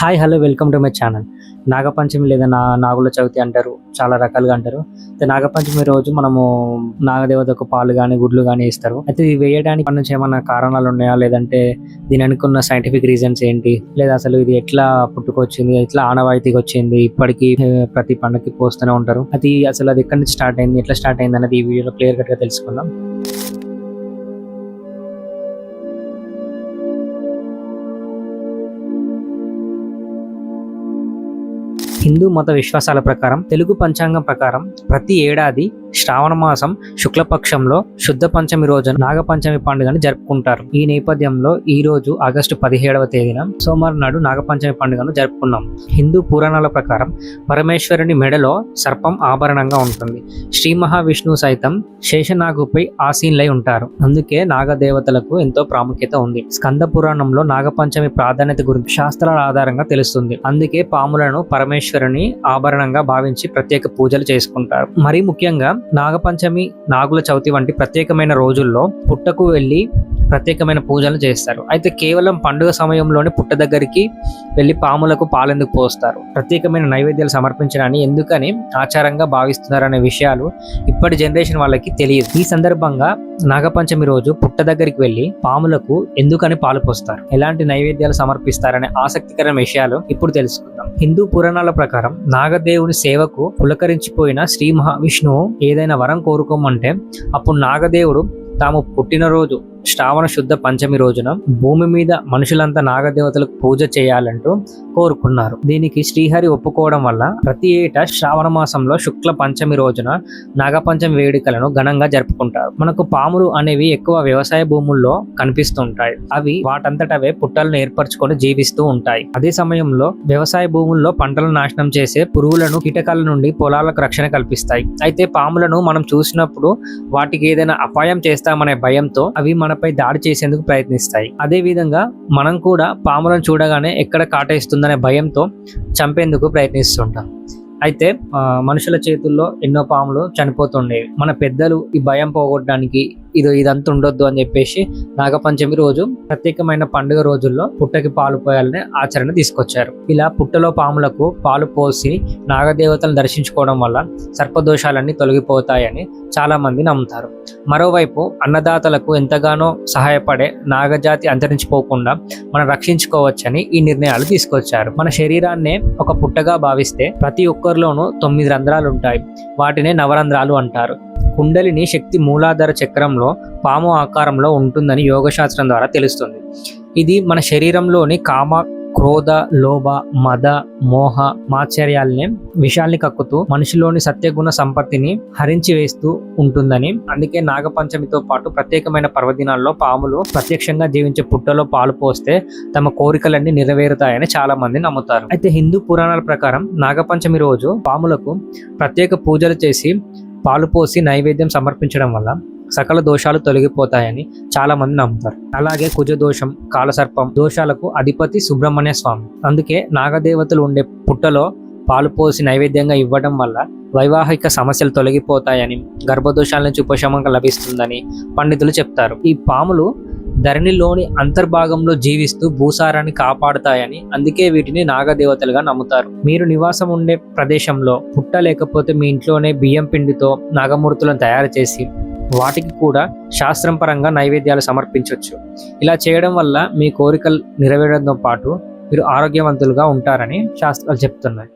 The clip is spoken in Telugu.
Hi hello welcome to my channel. Nag Panchami లేదా నాగుల చవితి అంటారు, చాలా రకాలుగా అంటారు. అయితే నాగపంచమి రోజు మనము నాగదేవతకు పాలు కానీ గుడ్లు కానీ ఇస్తారు. అయితే ఇది వేయడానికి మన నుంచి ఏమన్నా కారణాలు ఉన్నాయా, లేదంటే దీని అనుకున్న సైంటిఫిక్ రీజన్స్ ఏంటి, లేదా అసలు ఇది ఎట్లా పుట్టుకొచ్చింది, ఎట్లా ఆనవాయితీకి వచ్చింది, ఇప్పటికీ ప్రతి పండుగకి పోస్తూనే ఉంటారు. అది అసలు అది ఎక్కడి నుంచి స్టార్ట్ అయింది, ఎట్లా స్టార్ట్ అయింది అనేది ఈ వీడియోలో క్లియర్ కట్ గా తెలుసుకుందాం. హిందూ మత విశ్వాసాల ప్రకారం, తెలుగు పంచాంగం ప్రకారం ప్రతి ఏడాది శ్రావణ మాసం శుక్లపక్షంలో శుద్ధ పంచమి రోజున నాగపంచమి పండుగను జరుపుకుంటారు. ఈ నేపథ్యంలో ఈ రోజు ఆగస్టు 17వ తేదీన సోమవారం నాడు నాగపంచమి పండుగను జరుపుకున్నాం. హిందూ పురాణాల ప్రకారం పరమేశ్వరుని మెడలో సర్పం ఆభరణంగా ఉంటుంది. శ్రీ మహావిష్ణువు సైతం శేషనాగుపై ఆసీనులై ఉంటారు. అందుకే నాగదేవతలకు ఎంతో ప్రాముఖ్యత ఉంది. స్కంద పురాణంలో నాగపంచమి ప్రాధాన్యత గురించి శాస్త్రాల ఆధారంగా తెలుస్తుంది. అందుకే పాములను పరమేశ్వరుని ఆభరణంగా భావించి ప్రత్యేక పూజలు చేసుకుంటారు. మరీ ముఖ్యంగా నాగపంచమి, నాగుల చవితి వంటి ప్రత్యేకమైన రోజుల్లో పుట్టకు వెళ్లి ప్రత్యేకమైన పూజలు చేస్తారు. అయితే కేవలం పండుగ సమయంలోనే పుట్ట దగ్గరికి వెళ్లి పాములకు పాలెందుకు పోస్తారు, ప్రత్యేకమైన నైవేద్యాలు సమర్పించడాన్ని ఎందుకని ఆచారంగా భావిస్తున్నారనే విషయాలు ఇప్పటి జనరేషన్ వాళ్ళకి తెలియదు. ఈ సందర్భంగా నాగపంచమి రోజు పుట్ట దగ్గరికి వెళ్లి పాములకు ఎందుకని పాలు పోస్తారు, ఎలాంటి నైవేద్యాలు సమర్పిస్తారనే ఆసక్తికరమైన విషయాలు ఇప్పుడు తెలుసుకుందాం. హిందూ పురాణాల ప్రకారం నాగదేవుని సేవకు పులకరించిపోయిన శ్రీ మహావిష్ణువు ఏదైనా వరం కోరుకోమంటే అప్పుడు నాగదేవుడు తాము పుట్టినరోజు శ్రావణ శుద్ధ పంచమి రోజున భూమి మీద మనుషులంతా నాగదేవతలకు పూజ చేయాలంటూ కోరుకున్నారు. దీనికి శ్రీహరి ఒప్పుకోవడం వల్ల ప్రతి ఏటా శ్రావణ మాసంలో శుక్ల పంచమి రోజున నాగపంచమి వేడుకలను ఘనంగా జరుపుకుంటారు. మనకు పాములు అనేవి ఎక్కువ వ్యవసాయ భూముల్లో కనిపిస్తుంటాయి. అవి వాటంతటవే పుట్టలను ఏర్పరచుకొని జీవిస్తూ ఉంటాయి. అదే సమయంలో వ్యవసాయ భూముల్లో పంటలను నాశనం చేసే పురుగులను, కీటకాల నుండి పొలాలకు రక్షణ కల్పిస్తాయి. అయితే పాములను మనం చూసినప్పుడు వాటికి ఏదైనా అపాయం చేస్తామనే భయంతో అవి మనపై దాడి చేసేందుకు ప్రయత్నిస్తాయి. అదే విధంగా మనం కూడా పాములను చూడగానే ఎక్కడ కాటేస్తుందనే భయంతో చంపేందుకు ప్రయత్నిస్తుంటాం. అయితే మనుషుల చేతుల్లో ఎన్నో పాములు చనిపోతుండేవి. మన పెద్దలు ఈ భయం పోగొట్టడానికి ఇదంతా ఉండొద్దు అని చెప్పేసి నాగపంచమి రోజు ప్రత్యేకమైన పండుగ రోజుల్లో పుట్టకి పాలు పోయాలనే ఆచరణ తీసుకొచ్చారు. ఇలా పుట్టలో పాములకు పాలు పోసి నాగదేవతలను దర్శించుకోవడం వల్ల సర్పదోషాలన్నీ తొలగిపోతాయని చాలా మంది నమ్ముతారు. మరోవైపు అన్నదాతలకు ఎంతగానో సహాయపడే నాగజాతి అంతరించిపోకుండా మనం రక్షించుకోవచ్చని ఈ నిర్ణయాలు తీసుకొచ్చారు. మన శరీరాన్నే ఒక పుట్టగా భావిస్తే ప్రతి ఒక్కరిలోనూ 9 రంధ్రాలు ఉంటాయి. వాటినే నవరంధ్రాలు అంటారు. కుండలిని శక్తి మూలాధార చక్రంలో పాము ఆకారంలో ఉంటుందని యోగశాస్త్రం ద్వారా తెలుస్తుంది. ఇది మన శరీరంలోని కామ, క్రోధ, లోభ, మద, మోహ, మాత్సర్యాల్ని, విషాల్ని కక్కుతూ మనిషిలోని సత్యగుణ సంపత్తిని హరించి వేస్తూ ఉంటుందని. అందుకే నాగపంచమితో పాటు ప్రత్యేకమైన పర్వదినాల్లో పాములు ప్రత్యక్షంగా జీవించే పుట్టలో పాలు పోస్తే తమ కోరికలన్నీ నెరవేరుతాయని చాలా మంది నమ్ముతారు. అయితే హిందూ పురాణాల ప్రకారం నాగపంచమి రోజు పాములకు ప్రత్యేక పూజలు చేసి పాలు పోసి నైవేద్యం సమర్పించడం వల్ల సకల దోషాలు తొలగిపోతాయని చాలా మంది నమ్ముతారు. అలాగే కుజదోషం, కాలసర్పం దోషాలకు అధిపతి సుబ్రహ్మణ్య స్వామి. అందుకే నాగదేవతలు ఉండే పుట్టలో పాలు పోసి నైవేద్యంగా ఇవ్వడం వల్ల వైవాహిక సమస్యలు తొలగిపోతాయని, గర్భదోషాల నుంచి ఉపశమనం లభిస్తుందని పండితులు చెప్తారు. ఈ పాములు ధరణిలోని అంతర్భాగంలో జీవిస్తూ భూసారాన్ని కాపాడుతాయని, అందుకే వీటిని నాగదేవతలుగా నమ్ముతారు. మీరు నివాసం ఉండే ప్రదేశంలో పుట్ట లేకపోతే మీ ఇంట్లోనే బియ్యం పిండితో నాగమూర్తులను తయారు చేసి వాటికి కూడా శాస్త్రం పరంగా నైవేద్యాలు సమర్పించవచ్చు. ఇలా చేయడం వల్ల మీ కోరికలు నెరవేరడంతో పాటు మీరు ఆరోగ్యవంతులుగా ఉంటారని శాస్త్రాలు చెప్తున్నాయి.